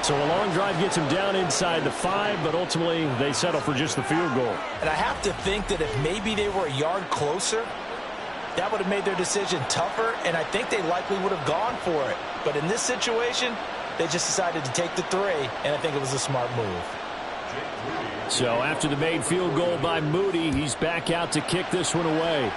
So a long drive gets him down inside the 5, but ultimately they settle for just the field goal. And I have to think that if maybe they were a yard closer, that would have made their decision tougher, and I think they likely would have gone for it. But in this situation, they just decided to take the 3, and I think it was a smart move. So after the made field goal by Moody, he's back out to kick this one away.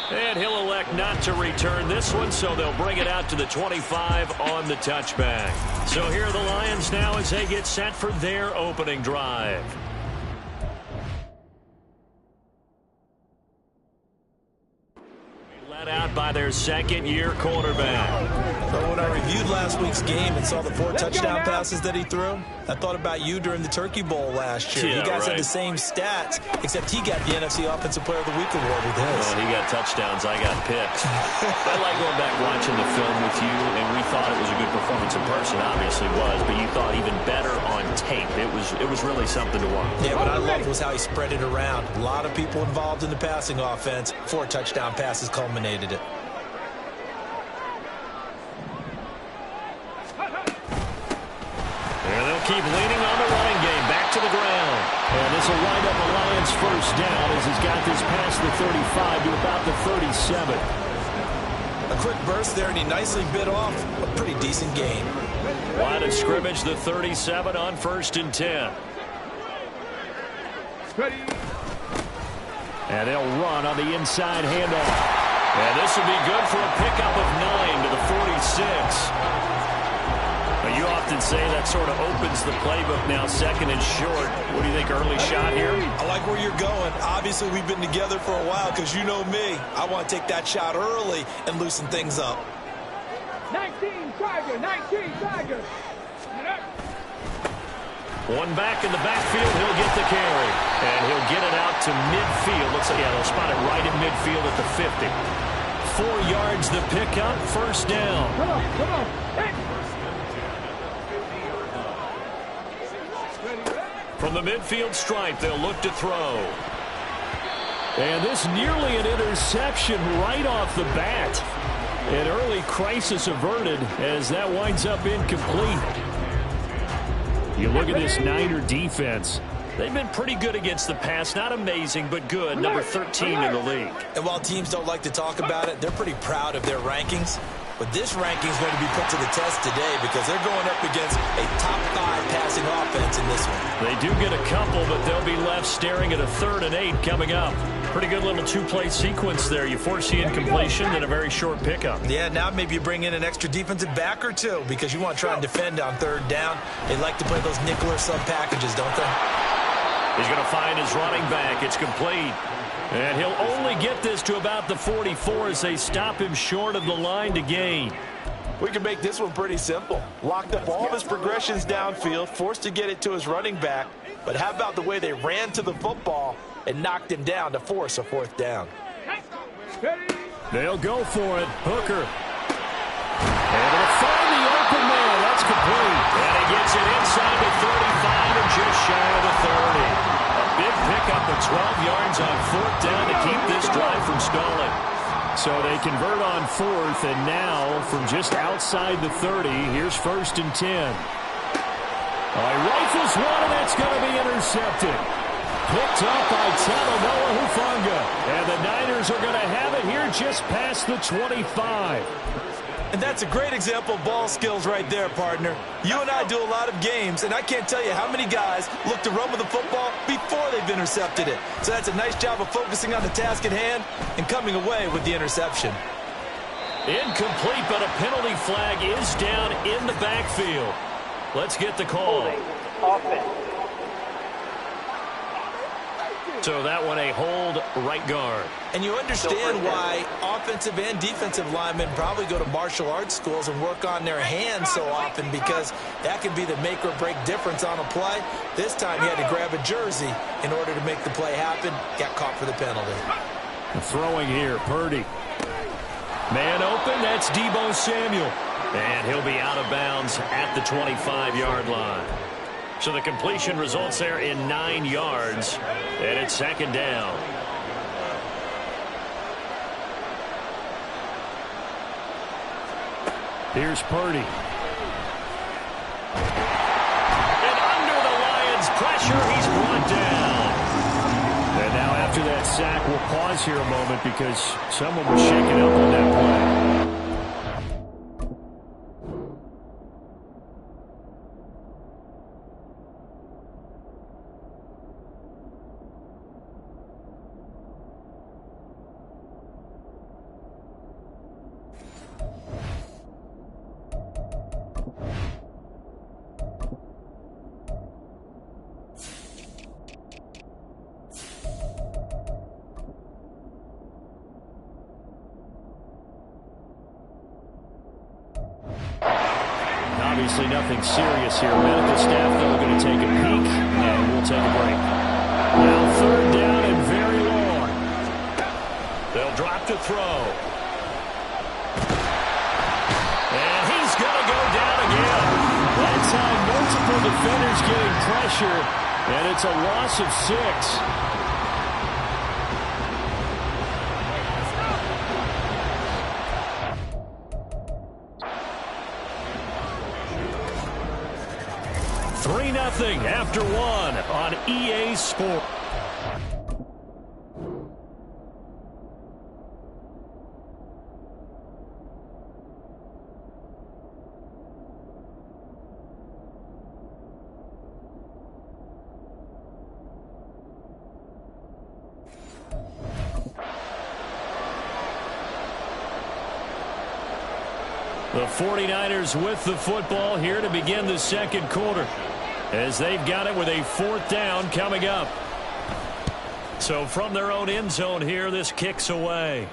And he'll elect not to return this one, so they'll bring it out to the 25 on the touchback. So here are the Lions now as they get set for their opening drive. Let out by their second-year quarterback. So when I reviewed last week's game and saw the 4 touchdown passes that he threw, I thought about you during the Turkey Bowl last year. Yeah, you guys right. had the same stats, except he got the NFC Offensive Player of the Week award with his. Well, he got touchdowns. I got picks. I like going back watching the film with you, and we thought it was a good performance in person. Obviously was, but you thought even better on tape. It was really something to watch. Yeah, what I loved was how he spread it around. A lot of people involved in the passing offense. 4 touchdown passes culminated it. And they'll keep leaning on the running game. Back to the ground. And this will wind up a Lions first down as he's got this past the 35 to about the 37. A quick burst there, and he nicely bit off a pretty decent gain. Line of scrimmage, the 37 on 1st and 10. And they'll run on the inside handoff. And this will be good for a pickup of 9 to the 46. You often say that sort of opens the playbook now, 2nd and short. What do you think, early shot here? I like where you're going. Obviously, we've been together for a while because you know me. I want to take that shot early and loosen things up. 19 Tiger. One back in the backfield, he'll get the carry. And he'll get it out to midfield. Looks like, yeah, they'll spot it right in midfield at the 50. 4 yards the pickup, first down. Come on. Hey. From the midfield stripe, they'll look to throw. And this nearly an interception right off the bat. An early crisis averted as that winds up incomplete. You look at this Niner defense. They've been pretty good against the pass. Not amazing, but good. Number 13 in the league. And while teams don't like to talk about it, they're pretty proud of their rankings. But this ranking is going to be put to the test today because they're going up against a top 5 passing offense in this one. They do get a couple, but they'll be left staring at a 3rd and 8 coming up. Pretty good little 2-play sequence there. You force the incompletion and a very short pickup. Yeah, now maybe you bring in an extra defensive back or 2 because you want to try and defend on 3rd down. They like to play those nickel or sub packages, don't they? He's going to find his running back. It's complete. And he'll only get this to about the 44 as they stop him short of the line to gain. We can make this one pretty simple. Locked up all of his progressions downfield, forced to get it to his running back. But how about the way they ran to the football and knocked him down to force a 4th down? They'll go for it. Hooker. And they'll find the open man. That's complete. And he gets it inside the 35 and just shy of the 30. Big pickup of 12 yards on 4th down to keep this drive from stalling. So they convert on 4th, and now from just outside the 30, here's 1st and 10. He rifles one, and that's going to be intercepted. Picked up by Talanoa Hufanga. And the Niners are going to have it here just past the 25. And that's a great example of ball skills right there, partner. You and I do a lot of games, and I can't tell you how many guys look to run with the football before they've intercepted it. So that's a nice job of focusing on the task at hand and coming away with the interception. Incomplete, but a penalty flag is down in the backfield. Let's get the call. Offense. So that one a hold right guard. And you understand why offensive and defensive linemen probably go to martial arts schools and work on their hands so often because that can be the make or break difference on a play. This time he had to grab a jersey in order to make the play happen. Got caught for the penalty. Throwing here, Purdy. Man open, that's Deebo Samuel. And he'll be out of bounds at the 25-yard line. So the completion results there in 9 yards, and it's 2nd down. Here's Purdy. And under the Lions' pressure, he's brought down. And now after that sack, we'll pause here a moment because someone was shaken up on that play. Obviously nothing serious here. Medical staff, though, going to take a peek, and we'll take a break. Now third down and very long. They'll drop to throw. And he's going to go down again. That time, multiple defenders getting pressure, and it's a loss of 6. 3-0 after 1 on EA Sports. The 49ers with the football here to begin the second quarter, as they've got it with a 4th down coming up. So from their own end zone here, this kicks away.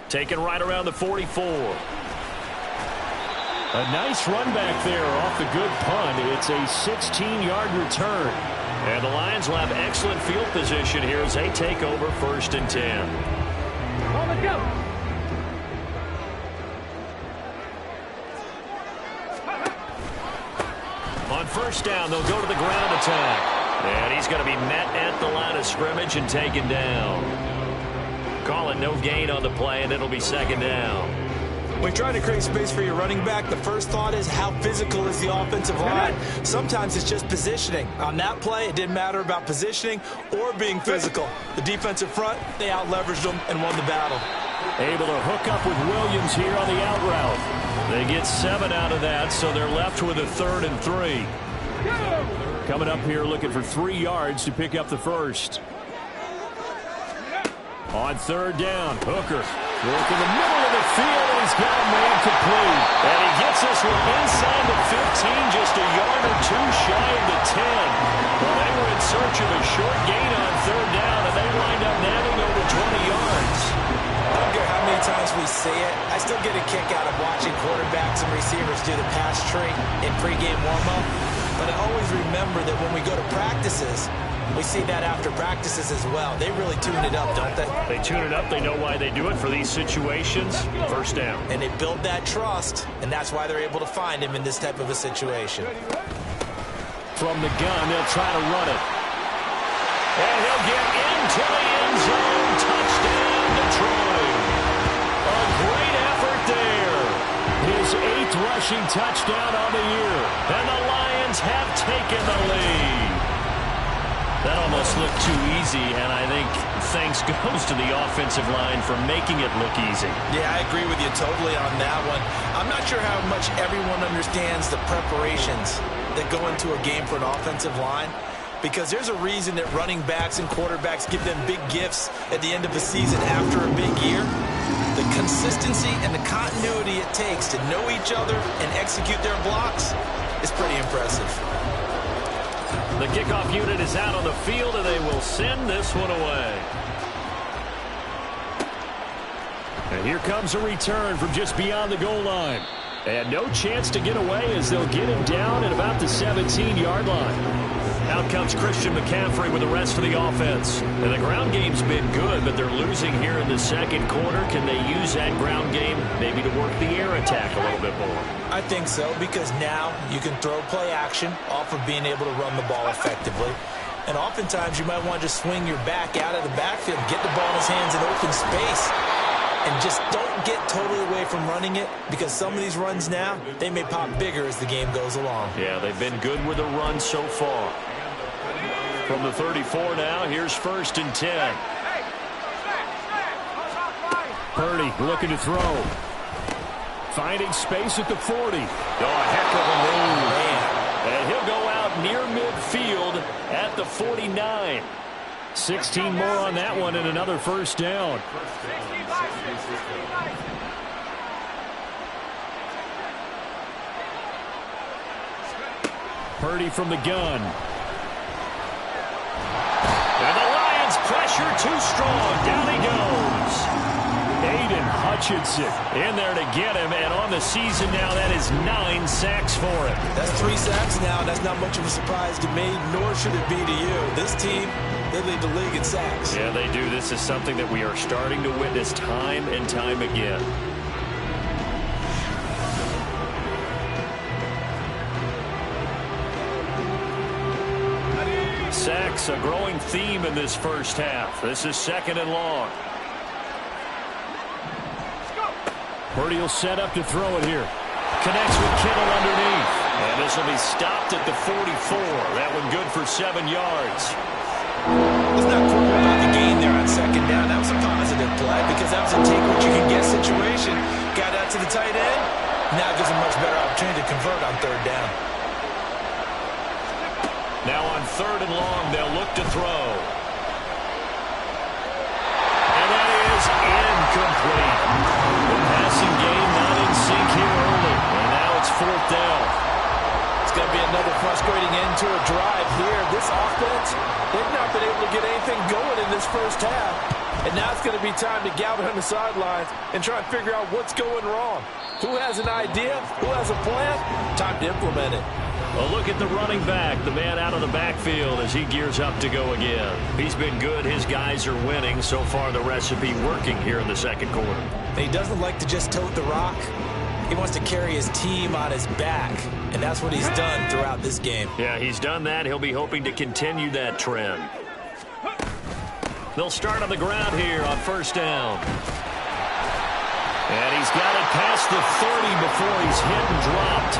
Taken right around the 44. A nice run back there off the good punt. It's a 16-yard return. And the Lions will have excellent field position here as they take over 1st and 10. On the go. On 1st down, they'll go to the ground attack. And he's going to be met at the line of scrimmage and taken down. Calling no gain on the play, and it'll be 2nd down. When you're trying to create space for your running back, the first thought is how physical is the offensive line? Sometimes it's just positioning. On that play, it didn't matter about positioning or being physical. The defensive front, they out-leveraged them and won the battle. Able to hook up with Williams here on the out route. They get 7 out of that, so they're left with a 3rd and 3. Coming up here looking for 3 yards to pick up the first. On 3rd down, Hooker. Look in the middle of the field, and he's got a man complete. And he gets this one inside the 15, just a yard or 2 shy of the 10. Well, they were in search of a short gain on 3rd down, and they wind up nabbing over 20 yards. I don't care how many times we see it. I still get a kick out of watching quarterbacks and receivers do the pass tree in pregame warm-up. But I always remember that when we go to practices, we see that after practices as well. They really tune it up, don't they? They tune it up. They know why they do it for these situations. 1st down. And they build that trust, and that's why they're able to find him in this type of a situation. From the gun, they'll try to run it. And he'll get into the end zone. Touchdown, Detroit. A great effort there. His 8th rushing touchdown on the year. And the Lions have taken the lead. That almost looked too easy, and I think thanks goes to the offensive line for making it look easy. Yeah, I agree with you totally on that one. I'm not sure how much everyone understands the preparations that go into a game for an offensive line, because there's a reason that running backs and quarterbacks give them big gifts at the end of the season after a big year. The consistency and the continuity it takes to know each other and execute their blocks is pretty impressive. The kickoff unit is out on the field, and they will send this one away. And here comes a return from just beyond the goal line. And no chance to get away as they'll get him down at about the 17-yard line. Out comes Christian McCaffrey with the rest of the offense. And the ground game's been good, but they're losing here in the second quarter. Can they use that ground game maybe to work the air attack a little bit more? I think so, because now you can throw play action off of being able to run the ball effectively. And oftentimes you might want to just swing your back out of the backfield, get the ball in his hands in open space. and just don't get totally away from running it, because some of these runs now, they may pop bigger as the game goes along. Yeah, they've been good with the run so far. From the 34 now, here's 1st and 10. Purdy looking to throw. Finding space at the 40. Oh, a heck of a move. Man. And he'll go out near midfield at the 49. 16 more on that one and another 1st down. Purdy from the gun. And the Lions pressure too strong. Down he goes. Aiden Hutchinson in there to get him, and on the season now, that is 9 sacks for him. That's 3 sacks now, and that's not much of a surprise to me, nor should it be to you. This team, they lead the league in sacks. Yeah, they do. This is something that we are starting to witness time and time again. Sacks, a growing theme in this first half. This is 2nd and long. Purdy will set up to throw it here. Connects with Kittle underneath. And this will be stopped at the 44. That one good for 7 yards. Let's not quibble about the gain there on 2nd down. That was a positive play because that was a take-what-you-can-get situation. Got out to the tight end. Now gives him a much better opportunity to convert on 3rd down. Now on 3rd and long, they'll look to throw. And that is incomplete. The passing game not in sync here early. And now it's 4th down. It's going to be another frustrating end to a drive here. This offense, they've not been able to get anything going in this first half. And now it's going to be time to gather on the sidelines and try and figure out what's going wrong. Who has an idea? Who has a plan? Time to implement it. A look at the running back, the man out of the backfield as he gears up to go again. He's been good. His guys are winning. So far, the recipe working here in the 2nd quarter. And he doesn't like to just tote the rock. He wants to carry his team on his back, and that's what he's done throughout this game. Yeah, he's done that. He'll be hoping to continue that trend. They'll start on the ground here on 1st down. And he's got it past the 30 before he's hit and dropped.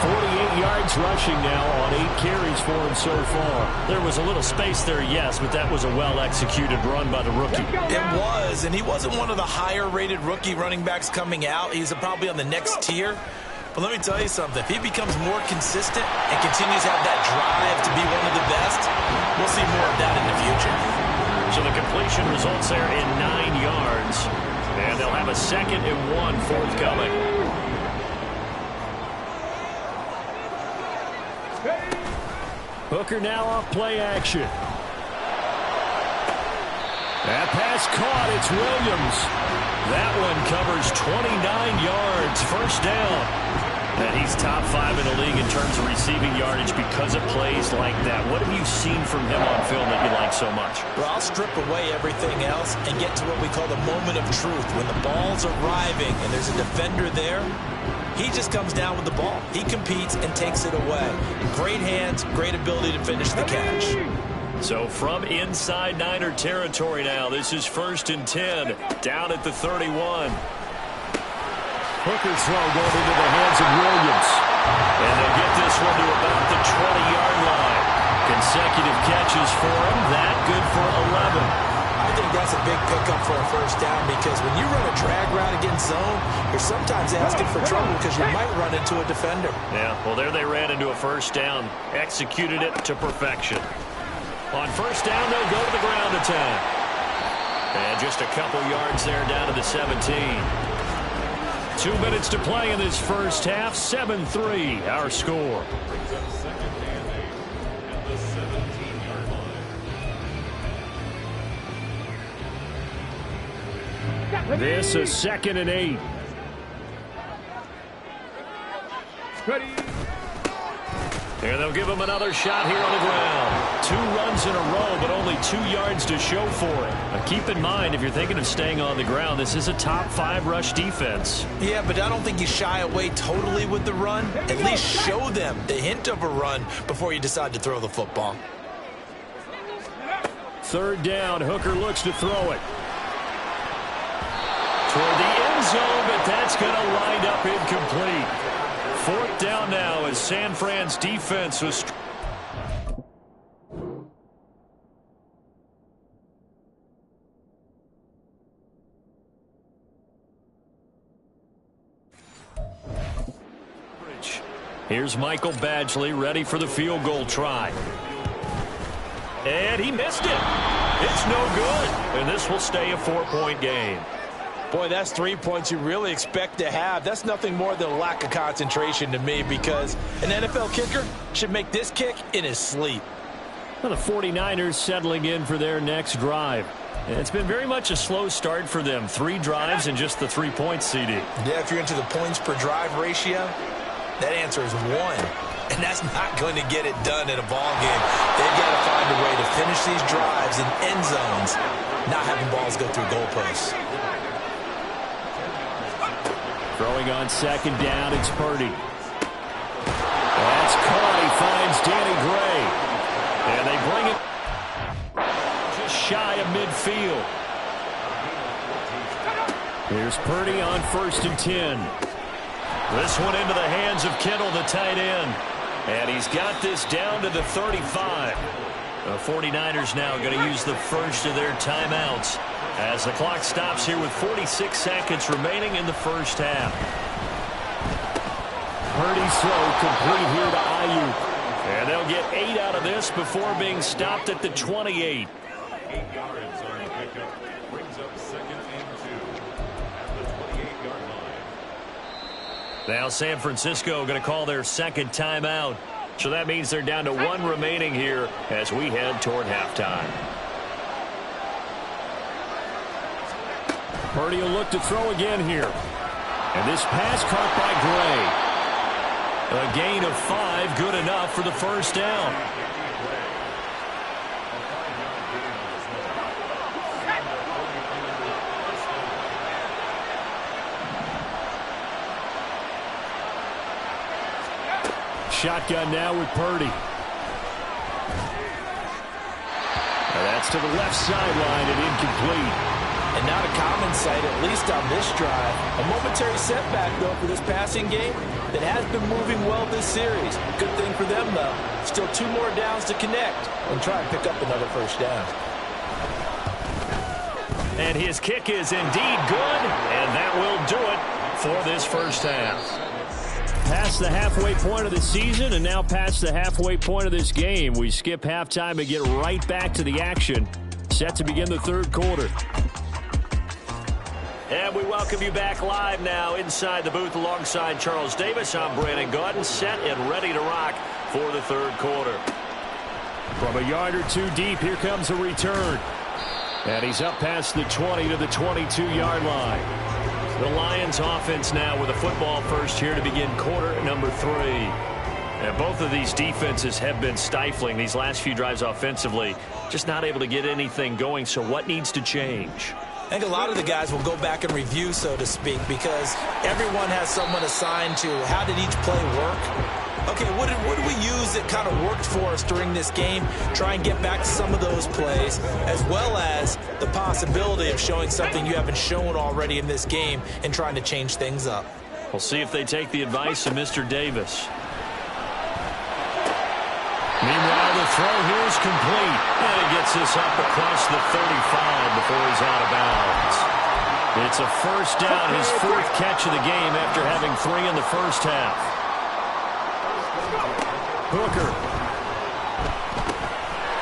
48 yards rushing now on 8 carries for him so far. There was a little space there, yes, but that was a well-executed run by the rookie. It was, and he wasn't one of the higher-rated rookie running backs coming out. He's probably on the next tier. But let me tell you something. If he becomes more consistent and continues to have that drive to be one of the best, we'll see more of that in the future. So the completion results there in 9 yards. And they'll have a 2nd and 1 forthcoming. Hooker now off play action. That pass caught. It's Williams. That one covers 29 yards. 1st down. And he's top 5 in the league in terms of receiving yardage because of plays like that. What have you seen from him on film that you like so much? Well, I'll strip away everything else and get to what we call the moment of truth. When the ball's arriving and there's a defender there, he just comes down with the ball. He competes and takes it away. Great hands, great ability to finish the catch. So from inside Niner territory now, this is 1st and 10, down at the 31. Hooker throw going into the hands of Williams. And they'll get this one to about the 20-yard line. Consecutive catches for him. That good for 11. I think that's a big pickup for a 1st down because when you run a drag route against zone, you're sometimes asking for trouble because you might run into a defender. Yeah, well, there they ran into a 1st down. Executed it to perfection. On 1st down, they'll go to the ground attack. And just a couple yards there down to the 17. 2 minutes to play in this first half. 7-3, our score. This is 2nd and 8. Ready. And they'll give him another shot here on the ground. 2 runs in a row, but only 2 yards to show for it. Now keep in mind, if you're thinking of staying on the ground, this is a top 5 rush defense. Yeah, but I don't think you shy away totally with the run. At least show them the hint of a run before you decide to throw the football. 3rd down, Hooker looks to throw it. toward the end zone, but that's going to wind up incomplete. 4th down now as San Fran's defense was... Here's Michael Badgley ready for the field goal try. And he missed it. It's no good. And this will stay a 4-point game. Boy, that's 3 points you really expect to have. That's nothing more than a lack of concentration to me, because an NFL kicker should make this kick in his sleep. Well, the 49ers settling in for their next drive. And it's been very much a slow start for them. 3 drives and just the 3 points, CD. Yeah, if you're into the points per drive ratio, that answer is 1. And that's not going to get it done in a ball game. They've got to find a way to finish these drives in end zones, not having balls go through goalposts. Throwing on 2nd down, it's Purdy. That's caught. He finds Danny Gray. And they bring it just shy of midfield. Here's Purdy on 1st and 10. This one into the hands of Kittle, the tight end. And he's got this down to the 35. The 49ers now going to use the first of their timeouts as the clock stops here with 46 seconds remaining in the first half. Purdy's throw complete here to Ayuk. And they'll get 8 out of this before being stopped at the 28. 8 yards on the pickup. Brings up 2nd and 2 at the 28-yard line. Now San Francisco going to call their 2nd timeout. So that means they're down to 1 remaining here as we head toward halftime. Purdy will look to throw again here. And this pass caught by Gray. A gain of 5, good enough for the first down. Shotgun now with Purdy. And that's to the left sideline and incomplete. And not a common sight, at least on this drive. A momentary setback, though, for this passing game that has been moving well this series. Good thing for them, though. Still 2 more downs to connect and try and pick up another first down. And his kick is indeed good, and that will do it for this first half. Past the halfway point of the season and now past the halfway point of this game. We skip halftime and get right back to the action. Set to begin the 3rd quarter. And we welcome you back live now inside the booth alongside Charles Davis. I'm Brandon Gaudin, set and ready to rock for the 3rd quarter. From a yard or 2 deep, here comes a return. And he's up past the 20 to the 22-yard line. The Lions offense now with a football first here to begin quarter number 3. And both of these defenses have been stifling these last few drives offensively. Just not able to get anything going. So what needs to change? I think a lot of the guys will go back and review, so to speak, because everyone has someone assigned to how did each play work. Okay, what did we use that kind of worked for us during this game? Try and get back to some of those plays, as well as the possibility of showing something you haven't shown already in this game and trying to change things up. We'll see if they take the advice of Mr. Davis. Meanwhile, the throw here is complete. And he gets this up across the 35 before he's out of bounds. It's a first down, his 4th catch of the game after having 3 in the first half. Hooker.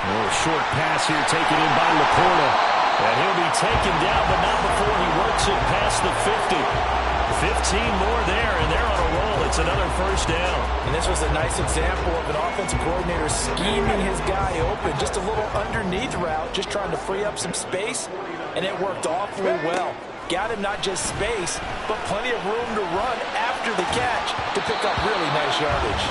A short pass here taken in by Laporta. And he'll be taken down, but not before he works it past the 50. 15 more there, and they're on a roll. It's another first down. And this was a nice example of an offensive coordinator scheming his guy open. Just a little underneath route, just trying to free up some space, and it worked awfully well. Got him not just space, but plenty of room to run after the catch to pick up really nice yardage.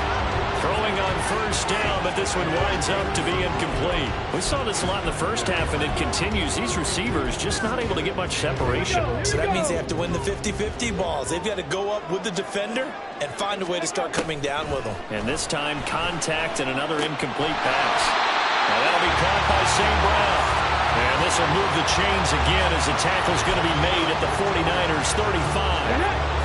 Throwing on first down, but this one winds up to be incomplete. We saw this a lot in the first half, and it continues. These receivers just not able to get much separation. So that means they have to win the 50-50 balls. They've got to go up with the defender and find a way to start coming down with them. And this time, contact and another incomplete pass. Now that'll be caught by St. Brown. And this will move the chains again as the tackle's going to be made at the 49ers 35.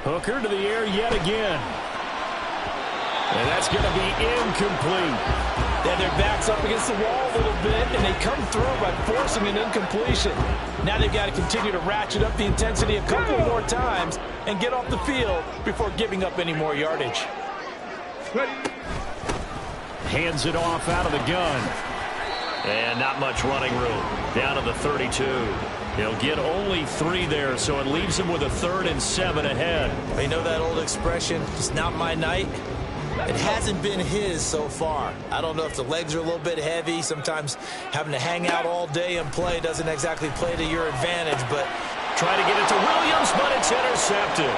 Hooker to the air yet again. And that's going to be incomplete. Then their back's up against the wall a little bit, and they come through by forcing an incompletion. Now they've got to continue to ratchet up the intensity a couple more times and get off the field before giving up any more yardage. Hands it off out of the gun. And not much running room. Down to the 32. He'll get only 3 there, so it leaves him with a 3rd and 7 ahead. You know that old expression, it's not my night? It hasn't been his so far. I don't know if the legs are a little bit heavy. Sometimes having to hang out all day and play doesn't exactly play to your advantage, but try to get it to Williams, but it's intercepted.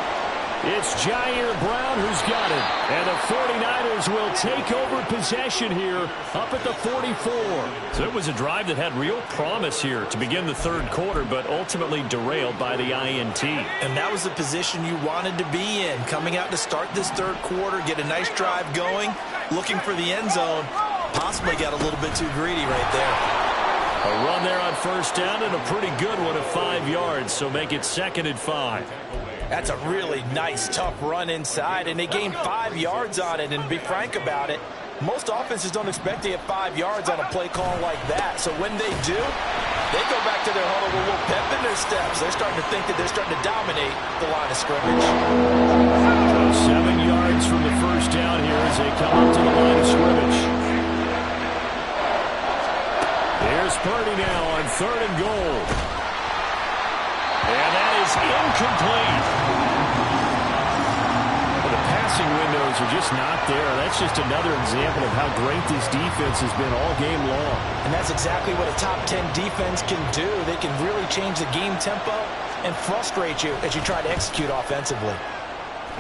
It's Jair Brown who's got it. And the 49ers will take over possession here up at the 44. So it was a drive that had real promise here to begin the 3rd quarter, but ultimately derailed by the INT. And that was the position you wanted to be in. Coming out to start this 3rd quarter, get a nice drive going, looking for the end zone. Possibly got a little bit too greedy right there. A run there on 1st down and a pretty good one of 5 yards, so make it 2nd and 5. That's a really nice, tough run inside, and they gained 5 yards on it. And to be frank about it, most offenses don't expect to get 5 yards on a play call like that. So when they do, they go back to their huddle with a little pep in their steps. They're starting to think that they're starting to dominate the line of scrimmage. So 7 yards from the 1st down here as they come up to the line of scrimmage. Here's Purdy now on 3rd and goal. And that is incomplete. Well, the passing windows are just not there. That's just another example of how great this defense has been all game long. And that's exactly what a top 10 defense can do. They can really change the game tempo and frustrate you as you try to execute offensively.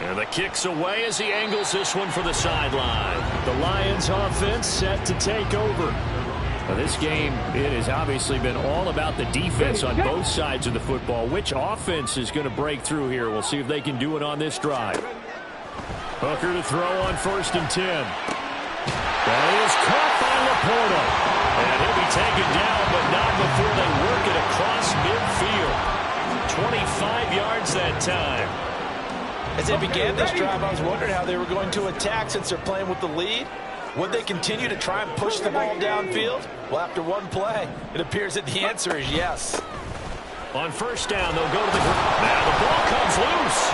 And the kick's away as he angles this one for the sideline. The Lions offense set to take over. Well, this game, it has obviously been all about the defense on both sides of the football. Which offense is going to break through here? We'll see if they can do it on this drive. Hooker to throw on 1st and 10. That is caught by Laporta. And he'll be taken down, but not before they work it across midfield. 25 yards that time. As they began this drive, I was wondering how they were going to attack since they're playing with the lead. Would they continue to try and push the ball downfield? Well, after one play, it appears that the answer is yes. On 1st down, they'll go to the ground. Now the ball comes loose.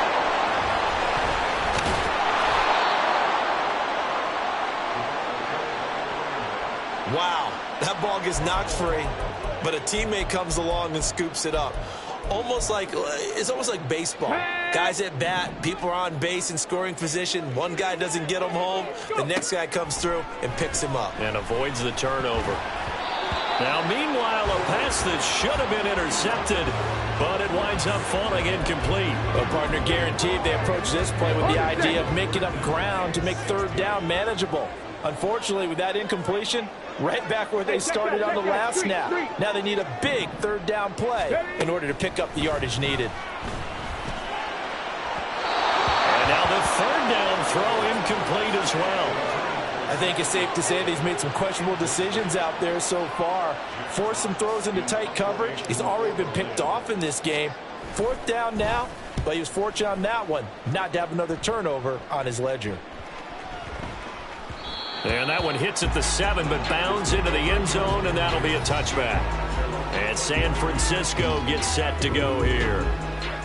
Wow, that ball gets knocked free, but a teammate comes along and scoops it up. It's almost like baseball. Guys at bat, people are on base in scoring position. One guy doesn't get him home. The next guy comes through and picks him up. And avoids the turnover. Now, meanwhile, a pass that should have been intercepted, but it winds up falling incomplete. Well, partner, guaranteed they approach this play with the idea of making up ground to make 3rd down manageable. Unfortunately, with that incompletion, right back where they started on the last snap. Now they need a big 3rd down play in order to pick up the yardage needed. And now the 3rd down throw incomplete as well. I think it's safe to say that he's made some questionable decisions out there so far. Forced some throws into tight coverage. He's already been picked off in this game. 4th down now, but he was fortunate on that one not to have another turnover on his ledger. And that one hits at the 7, but bounds into the end zone, and that'll be a touchback. And San Francisco gets set to go here.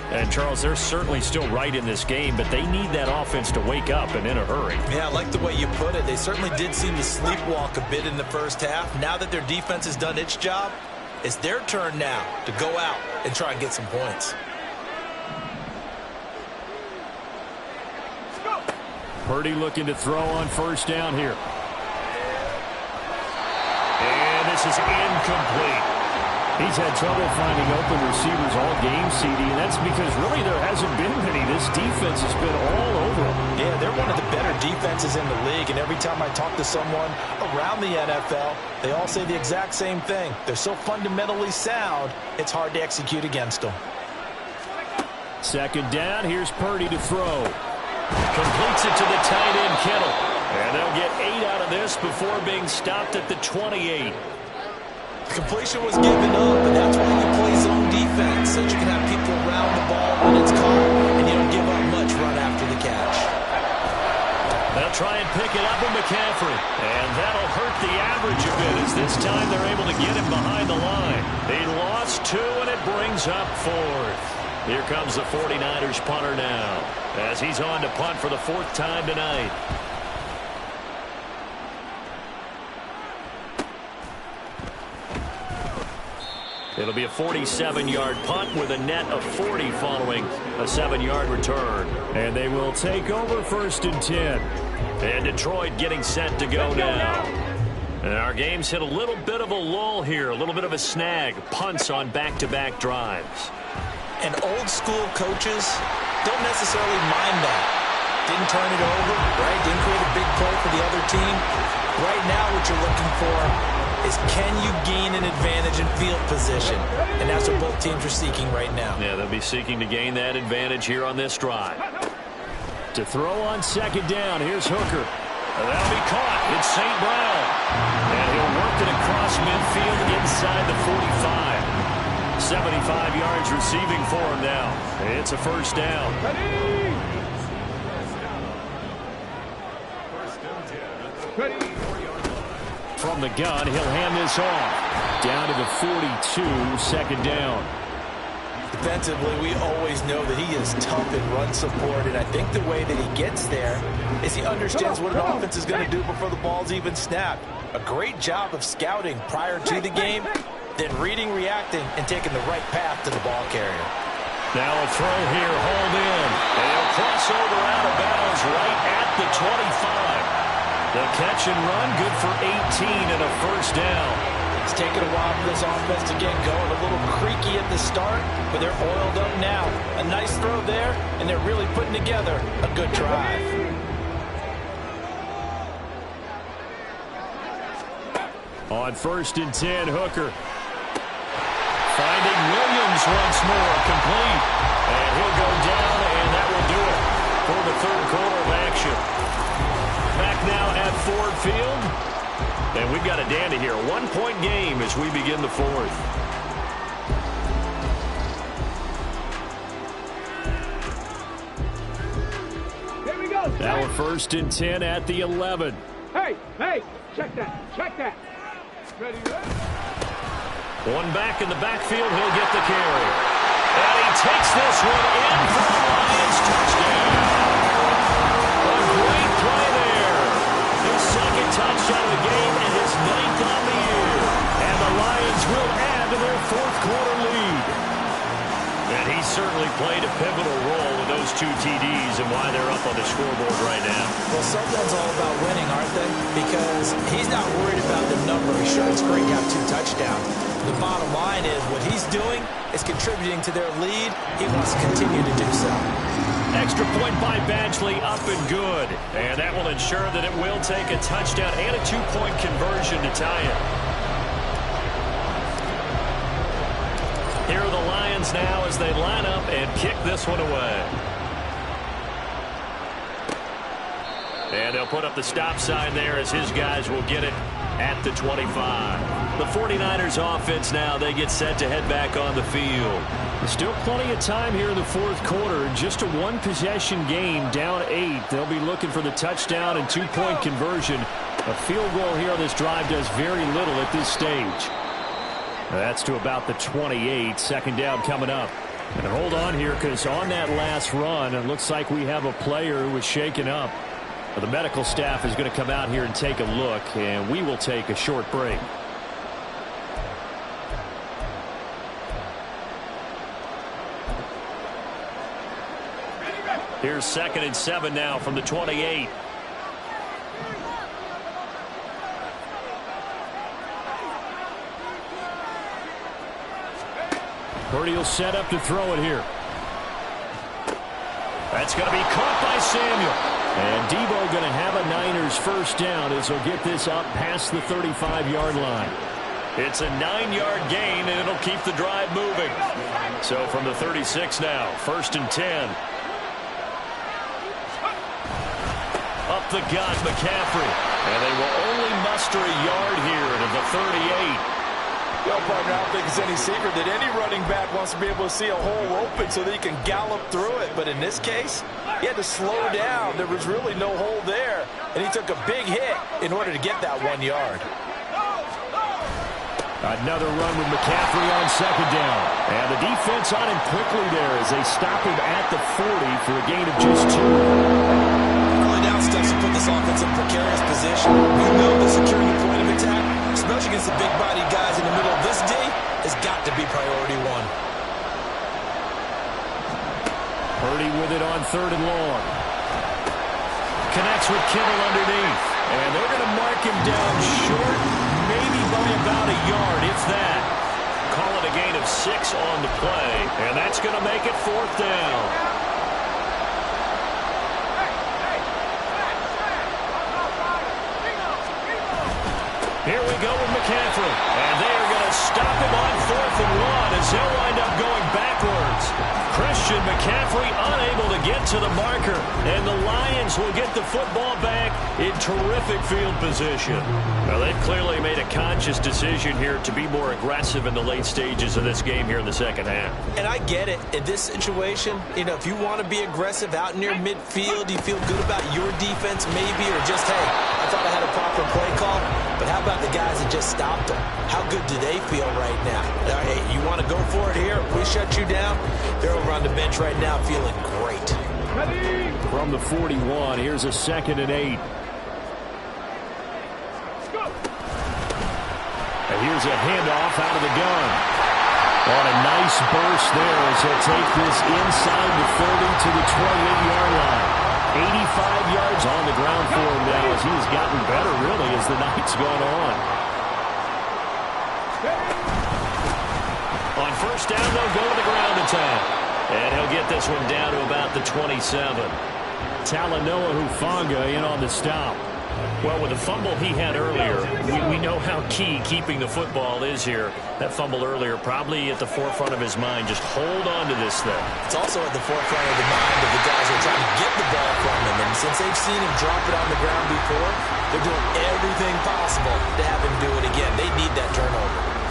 And, Charles, they're certainly still right in this game, but they need that offense to wake up and in a hurry. Yeah, I like the way you put it. They certainly did seem to sleepwalk a bit in the 1st half. Now that their defense has done its job, it's their turn now to go out and try and get some points. Purdy looking to throw on 1st down here. And this is incomplete. He's had trouble finding open receivers all game, CD, and that's because really there hasn't been many. This defense has been all over them. Yeah, they're one of the better defenses in the league, and every time I talk to someone around the NFL, they all say the exact same thing. They're so fundamentally sound, it's hard to execute against them. Second down, here's Purdy to throw. Completes it to the tight end, Kittle. And they'll get 8 out of this before being stopped at the 28. Completion was given up, but that's why you play zone defense, so you can have people around the ball when it's caught, and you don't give up much run after the catch. They'll try and pick it up with McCaffrey, and that'll hurt the average a bit as this time they're able to get him behind the line. He lost 2, and it brings up 4th. Here comes the 49ers punter now, as he's on to punt for the 4th time tonight. It'll be a 47-yard punt with a net of 40 following a 7-yard return. And they will take over 1st and 10. And Detroit getting set to go now. And our game's hit a little bit of a lull here, a little bit of a snag. Punts on back-to-back drives. And old-school coaches don't necessarily mind that. Didn't turn it over, right? Didn't create a big play for the other team. Right now what you're looking for is can you gain an advantage in field position? And that's what both teams are seeking right now. Yeah, they'll be seeking to gain that advantage here on this drive. To throw on 2nd down, here's Hooker. That'll be caught. It's St. Brown. And he'll work it across midfield inside the 45. 75 yards receiving for him now. It's a 1st down. From the gun, he'll hand this off. Down to the 42, 2nd down. Defensively, we always know that he is tough in run support, and I think the way that he gets there is he understands what an offense is going to do before the ball's even snapped. A great job of scouting prior to the game, then reading, reacting, and taking the right path to the ball carrier. Now a throw here, hauled in. And he'll cross over out of bounds right at the 25. The catch and run, good for 18 and a 1st down. It's taken a while for this offense to get going. A little creaky at the start, but they're oiled up now. A nice throw there, and they're really putting together a good drive. On 1st and 10, Hooker. Finding Williams once more, complete. And he'll go down, and that will do it for the 3rd quarter of action. Back now at Ford Field. And we've got a dandy here. 1-point game as we begin the 4th. Here we go. Now a 1st and 10 at the 11. Hey, check that. Ready? One back in the backfield, he'll get the carry. And he takes this one in for the Lions touchdown. A great play there. His 2nd touchdown of the game and his 9th on the year. And the Lions will add to their 4th quarter lead. And he certainly played a pivotal role with those 2 TDs and why they're up on the scoreboard right now. Well, someone's all about winning, aren't they? Because he's not worried about the number. Sure, it's great to have 2 touchdowns. The bottom line is what he's doing is contributing to their lead. He wants to continue to do so. Extra point by Badgley, up and good. And that will ensure that it will take a touchdown and a 2-point conversion to tie it. Here are the Lions now as they line up and kick this one away. And they'll put up the stop sign there as his guys will get it at the 25. The 49ers offense now, they get set to head back on the field. Still plenty of time here in the 4th quarter. Just a 1-possession game, down 8. They'll be looking for the touchdown and 2-point conversion. A field goal here on this drive does very little at this stage. That's to about the 28. 2nd down coming up. And hold on here because on that last run, it looks like we have a player who was shaken up. The medical staff is going to come out here and take a look, and we will take a short break. Here's 2nd and 7 now from the 28. Purdy will set up to throw it here. That's going to be caught by Samuel. And Debo going to have a Niners 1st down as he'll get this up past the 35-yard line. It's a 9-yard gain, and it'll keep the drive moving. So from the 36 now, 1st and 10. Up the gut, McCaffrey. And they will only muster a yard here to the 38. Yo, partner, I don't think it's any secret that any running back wants to be able to see a hole open so that he can gallop through it. But in this case, he had to slow down. There was really no hole there, and he took a big hit in order to get that 1 yard. Another run with McCaffrey on 2nd down. And the defense on him quickly there as they stop him at the 40 for a gain of just 2. Early down steps to put this offense in a precarious position. We know the securing the point of attack, especially against the big-bodied guys in the middle of this D, has got to be priority 1. Purdy with it on 3rd and long. Connects with Kittle underneath. And they're going to mark him down short, maybe by about a yard, if that. Call it a gain of 6 on the play, and that's going to make it 4th down. Here we go with McCaffrey. And they are going to stop him on 4th and 1 as they'll wind up going backwards. Christian McCaffrey unable to get to the marker. And the Lions will get the football back in terrific field position. Now, they've clearly made a conscious decision here to be more aggressive in the late stages of this game here in the 2nd half. And I get it. In this situation, you know, if you want to be aggressive out near midfield, you feel good about your defense maybe, or just, hey, I thought I had a proper play call. But how about the guys that just stopped them? How good do they feel right now? Hey, you want to go for it here? We shut you down. They're over on the bench right now feeling great. From the 41, here's a 2nd and 8. And here's a handoff out of the gun. On a nice burst there as he'll take this inside the 30 to the 28-yard line. 85 yards on the ground for him now as he's gotten better, really, as the night's gone on. On 1st down, they'll go to the ground attack. And he'll get this one down to about the 27. Talanoa Hufanga in on the stop. Well, with the fumble he had earlier, we know how key keeping the football is here. That fumble earlier probably at the forefront of his mind. Just hold on to this thing. It's also at the forefront of the mind of the guys who are trying to get the ball from him. And since they've seen him drop it on the ground before, they're doing everything possible to have him do it again. They need that turnover.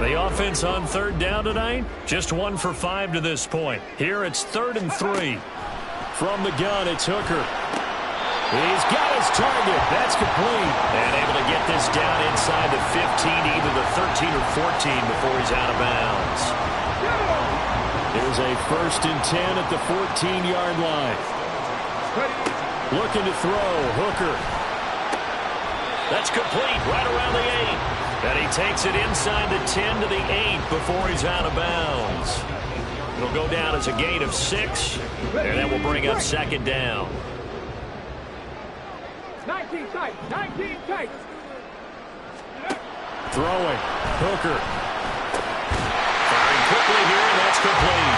The offense on 3rd down tonight, just 1 for 5 to this point. Here it's 3rd and 3. From the gun, it's Hooker. He's got his target. That's complete. And able to get this down inside the 15, either the 13 or 14 before he's out of bounds. Here's a 1st and 10 at the 14-yard line. Looking to throw, Hooker. That's complete, right around the 8. And he takes it inside the 10 to the 8 before he's out of bounds. It'll go down as a gain of 6, and that will bring up 2nd down. 19 tight, 19 tight. Throwing, Hooker. Firing quickly here, and that's complete.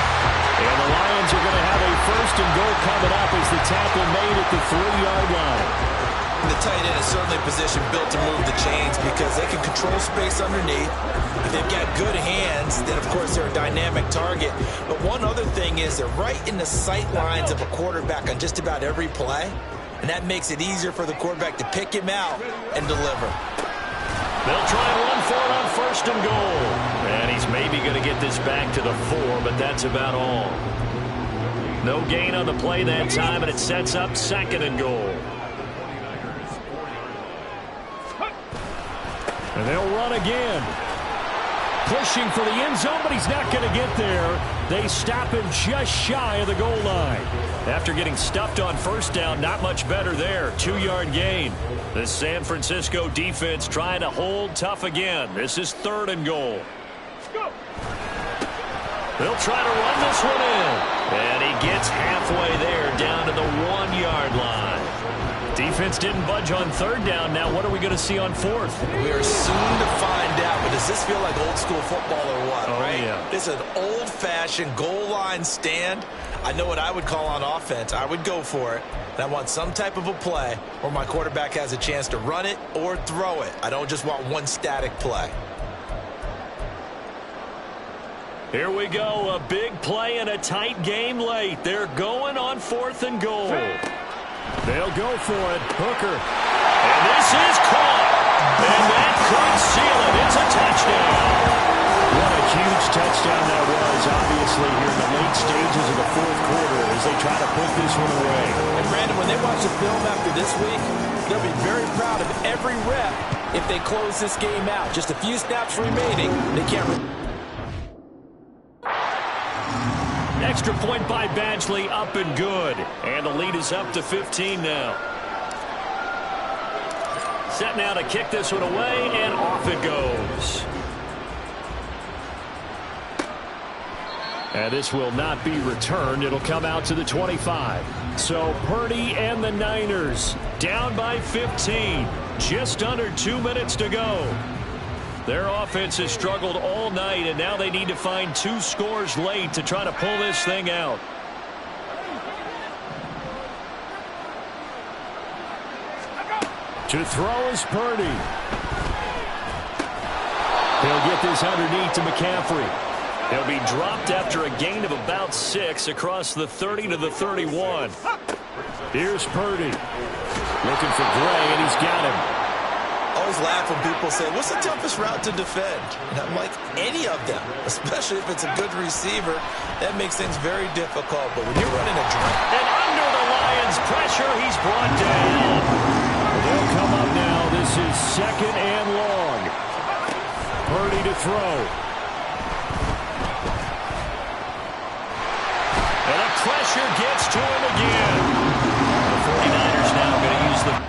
And the Lions are going to have a 1st and goal coming up as the tackle made at the 3-yard line. The tight end is certainly a position built to move the chains because they can control space underneath. If they've got good hands, then of course they're a dynamic target. But one other thing is they're right in the sight lines of a quarterback on just about every play. And that makes it easier for the quarterback to pick him out and deliver. They'll try and run for it on 1st and goal. And he's maybe going to get this back to the 4, but that's about all. No gain on the play that time, and it sets up 2nd and goal. And they'll run again. Pushing for the end zone, but he's not going to get there. They stop him just shy of the goal line. After getting stuffed on 1st down, not much better there. 2-yard gain. The San Francisco defense trying to hold tough again. This is 3rd and goal. They'll try to run this one in. And he gets halfway there down to the 1-yard line. Defense didn't budge on 3rd down. Now what are we going to see on 4th? We are soon to find out, but does this feel like old school football or what, oh, right? Yeah. This is an old-fashioned goal line stand. I know what I would call on offense. I would go for it. And I want some type of a play where my quarterback has a chance to run it or throw it. I don't just want one static play. Here we go, a big play in a tight game late. They're going on 4th and goal. They'll go for it. Hooker. And this is caught. And that could seal it. It's a touchdown. What a huge touchdown that was, obviously, here in the late stages of the 4th quarter as they try to put this one away. And, Brandon, when they watch the film after this week, they'll be very proud of every rep if they close this game out. Just a few snaps remaining. They can't... Extra point by Badgley, up and good. And the lead is up to 15 now. Set now to kick this one away, and off it goes. And this will not be returned. It'll come out to the 25. So Purdy and the Niners down by 15. Just under 2 minutes to go. Their offense has struggled all night, and now they need to find 2 scores late to try to pull this thing out. To throw is Purdy. He'll get this underneath to McCaffrey. He'll be dropped after a gain of about 6 across the 30 to the 31. Here's Purdy. Looking for Gray, and he's got him. I always laugh when people say, what's the toughest route to defend? And I'm like, any of them, especially if it's a good receiver. That makes things very difficult. But when you're running a drag... And under the Lions' pressure, he's brought down. They'll come up now. This is 2nd and long. Purdy to throw. And the pressure gets to him again. The 49ers now going to use the...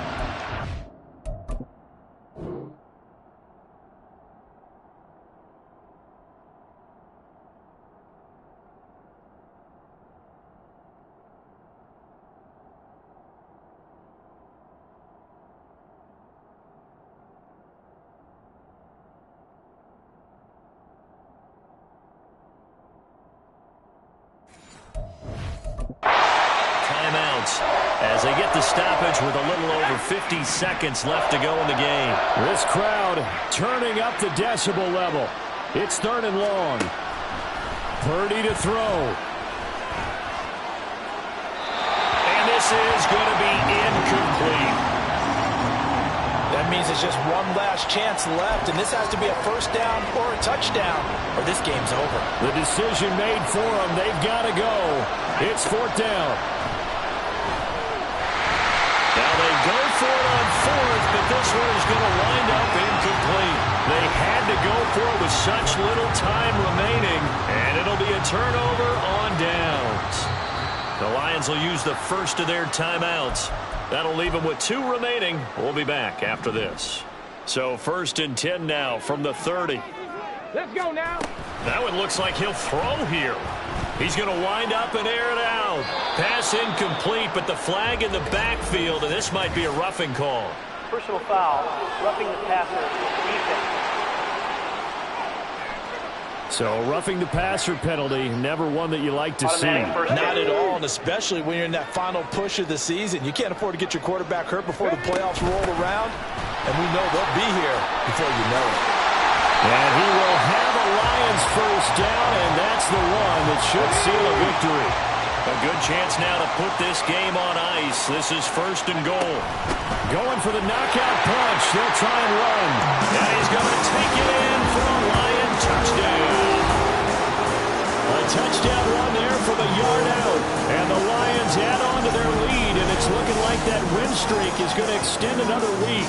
as they get the stoppage with a little over 50 seconds left to go in the game. This crowd turning up the decibel level. It's 3rd and long. Purdy to throw. And this is going to be incomplete. That means it's just one last chance left, and this has to be a 1st down or a touchdown, or this game's over. The decision made for them. They've got to go. It's 4th down. Now they go for it on 4th, but this one is going to wind up incomplete. They had to go for it with such little time remaining, and it'll be a turnover on downs. The Lions will use the first of their timeouts. That'll leave them with 2 remaining. We'll be back after this. So 1st and 10 now from the 30. Let's go now. That one looks like he'll throw here. He's going to wind up and air it out. Pass incomplete, but the flag in the backfield, and this might be a roughing call. Personal foul, roughing the passer, defense. So roughing the passer penalty, never one that you like to see. Not at all, and especially when you're in that final push of the season. You can't afford to get your quarterback hurt before the playoffs roll around, and we know they'll be here before you know it. And he will have a Lions 1st down, and that's the one that should seal a victory. A good chance now to put this game on ice. This is 1st and goal. Going for the knockout punch. They'll try and run. And he's going to take it in for a Lion touchdown. A touchdown run there from a yard out. And the Lions add on to their lead, and it's looking like that win streak is going to extend another week.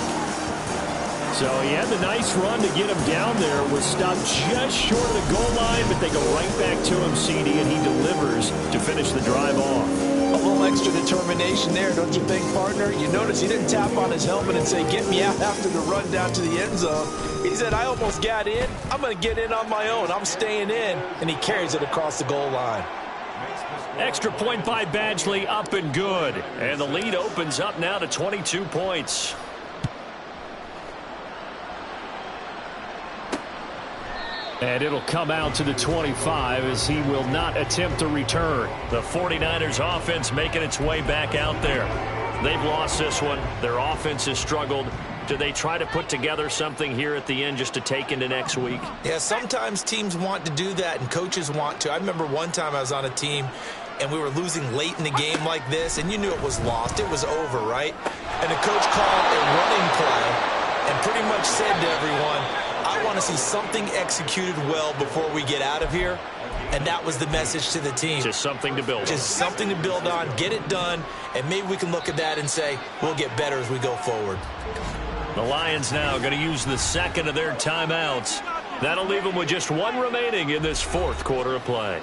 So he had the nice run to get him down there, was stopped just short of the goal line, but they go right back to him, CD, and he delivers to finish the drive off. A little extra determination there, don't you think, partner? You notice he didn't tap on his helmet and say, get me out after the run down to the end zone. He said, I almost got in. I'm going to get in on my own. I'm staying in. And he carries it across the goal line. Extra point by Badgley, up and good. And the lead opens up now to 22 points. And it'll come out to the 25 as he will not attempt to return. The 49ers offense making its way back out there. They've lost this one. Their offense has struggled. Do they try to put together something here at the end just to take into next week? Yeah, sometimes teams want to do that and coaches want to. I remember one time I was on a team and we were losing late in the game like this, and you knew it was lost. It was over, right? And the coach called a running play and pretty much said to everyone, I want to see something executed well before we get out of here. And that was the message to the team. Just something to build on. Just something to build on, get it done, and maybe we can look at that and say, we'll get better as we go forward. The Lions now going to use the second of their timeouts. That'll leave them with just one remaining in this fourth quarter of play.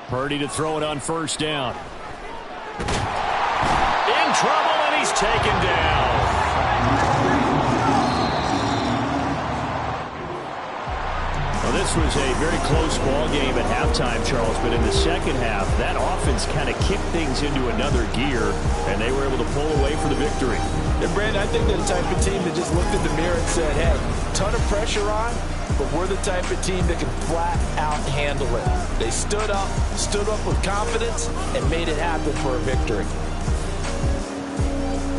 Purdy to throw it on first down. In trouble, and he's taken down. Well, this was a very close ball game at halftime, Charles, but in the second half, that offense kind of kicked things into another gear, and they were able to pull away for the victory. And Brandon, I think they're the type of team that just looked in the mirror and said, hey, ton of pressure on, but we're the type of team that can flat out handle it. They stood up with confidence, and made it happen for a victory.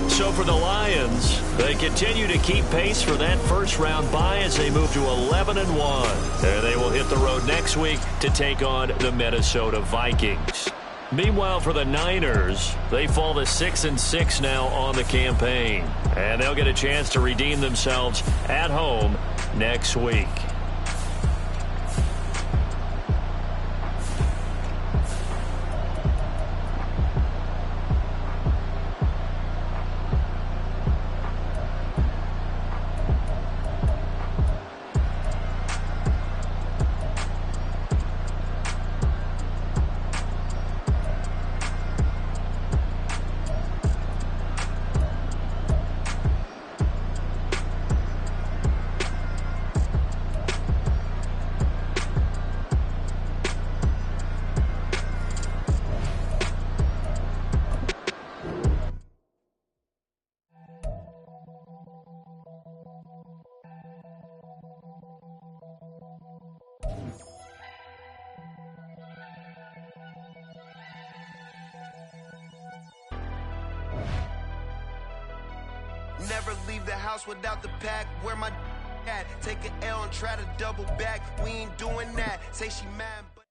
So for the Lions, they continue to keep pace for that first-round bye as they move to 11-1. And they will hit the road next week to take on the Minnesota Vikings. Meanwhile, for the Niners, they fall to 6-6 now on the campaign. And they'll get a chance to redeem themselves at home next week. Never leave the house without the pack. Where my at? Take an L and try to double back. We ain't doing that. Say she mad, but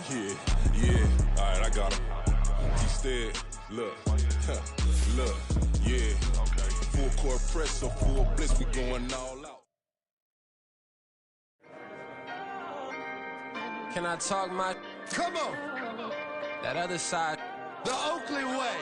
yeah. All right, I got him. He said, look, yeah. Full court press, so full blitz, we going all out. Can I talk my... come on. That other side... The Oakley way.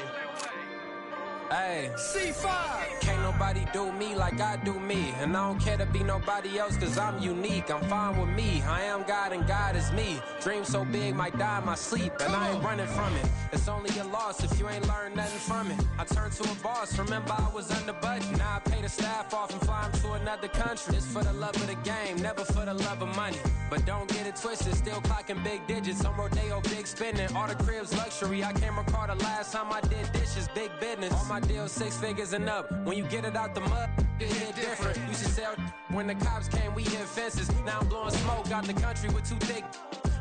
Hey. C5. Can't nobody do me like I do me. And I don't care to be nobody else cause I'm unique. I'm fine with me. I am God and God is me. Dream so big might die in my sleep. And I ain't running from it. It's only a loss if you ain't learned nothing from it. I turned to a boss. Remember I was under budget. Now I pay the staff off and fly them to another country. It's for the love of the game, never for the love of money. But don't get it twisted, still clocking big digits. On Rodeo, big spending, all the cribs luxury. I can't recall the last time I did dishes, big business. All my deals 6 figures and up. When you get it out the mud, it hit different. Used to sell when the cops came, we hit fences. Now I'm blowing smoke out the country with 2 thick.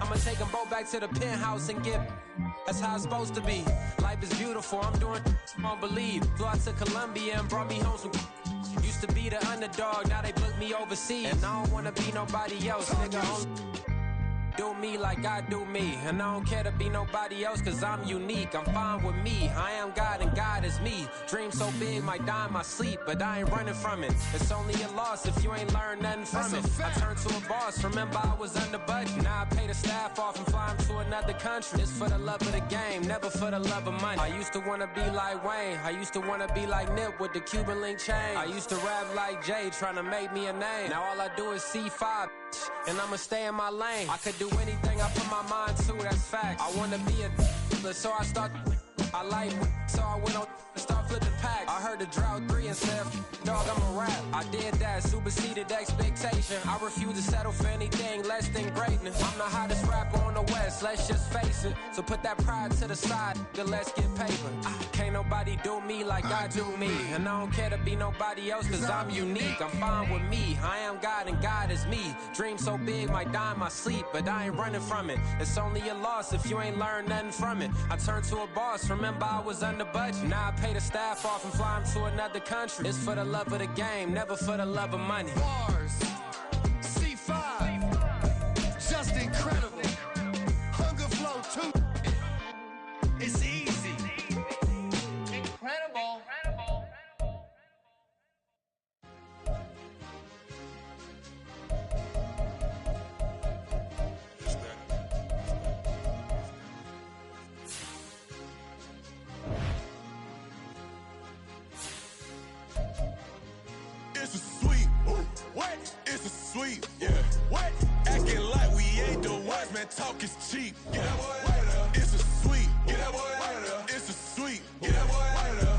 I'ma take them both back to the penthouse and get. That's how it's supposed to be. Life is beautiful, I'm doing won't believe. Flew out to Colombia and brought me home some. Used to be the underdog, now they book me overseas. And I don't wanna be nobody else, nigga. Do me like I do me. And I don't care to be nobody else cause I'm unique. I'm fine with me. I am God and God is me. me. Dream so big, might die in my sleep, but I ain't running from it. It's only a loss if you ain't learned nothing from it. I turned to a boss, remember I was under budget. Now I pay the staff off and fly them to another country. It's for the love of the game, never for the love of money. I used to wanna be like Wayne, I used to wanna be like Nip with the Cuban link chain. I used to rap like Jay, trying to make me a name. Now all I do is C5, and I'ma stay in my lane. I could do anything I put my mind to, that's facts. I wanna be a so I start. I like so I went on and start flipping packs. I heard the drought 3 and said, dog, I'm a rap. I did that, superseded expectation. I refuse to settle for anything less than greatness. I'm the hottest rapper on the West, let's just face it. So put that pride to the side, then let's get paper. Can't nobody do me like I do me. And I don't care to be nobody else, cause I'm unique. I'm fine with me, I am God and God is me. Dream so big, might die in my sleep, but I ain't running from it. It's only a loss if you ain't learned nothing from it. I turned to a boss, remember I was under budget. Now I pay the staff off and fly them to another country. It's for the love of the game, never for the love of money. Bars, C5, just incredible. Hunger Flow 2, it's easy. Incredible. It's a sweep. What? It's a sweep. Yeah. What? Acting like we ain't the ones, man. Talk is cheap. Get that boy out of there. It's a sweep. Get that boy out of there. It's a sweep. Get that boy out of there.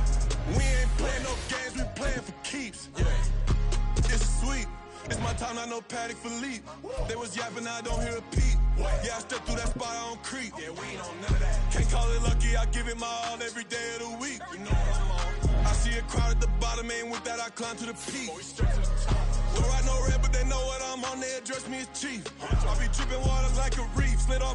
We ain't playing no games. We playing for keeps. Yeah. It's a sweep. It's my time, not no Paddock Philippe. They was yapping, I don't hear a peep. Yeah, I stepped through that spot, I don't creep. Yeah, we ain't on none of that. Can't call it lucky, I give it my all every day of the week. You know what I'm on. I see a crowd at the bottom, and with that I climb to the peak. Don't write no red, but they know what I'm on, they address me as chief. I be dripping water like a reef, slid off